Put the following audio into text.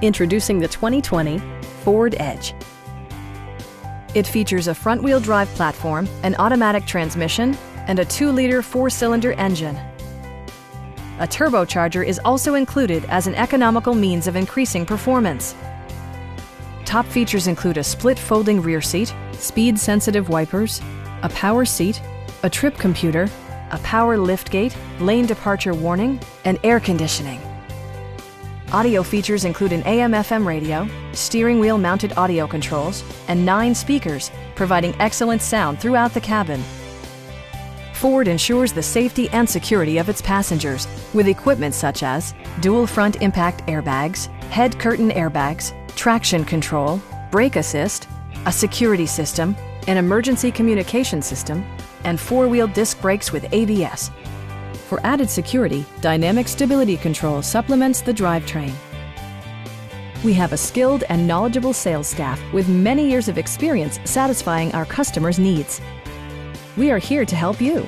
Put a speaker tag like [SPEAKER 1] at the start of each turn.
[SPEAKER 1] Introducing the 2020 Ford Edge. It features a front-wheel drive platform, an automatic transmission, and a 2-liter 4-cylinder engine. A turbocharger is also included as an economical means of increasing performance. Top features include a split folding rear seat, speed-sensitive wipers, a power seat, a trip computer, a power liftgate, lane departure warning, and air conditioning. Audio features include an AM/FM radio, steering wheel mounted audio controls, and 9 speakers, providing excellent sound throughout the cabin. Ford ensures the safety and security of its passengers with equipment such as dual front impact airbags, head curtain airbags, traction control, brake assist, a security system, an emergency communication system, and 4-wheel disc brakes with ABS. For added security, dynamic stability control supplements the drivetrain. We have a skilled and knowledgeable sales staff with many years of experience satisfying our customers' needs. We are here to help you.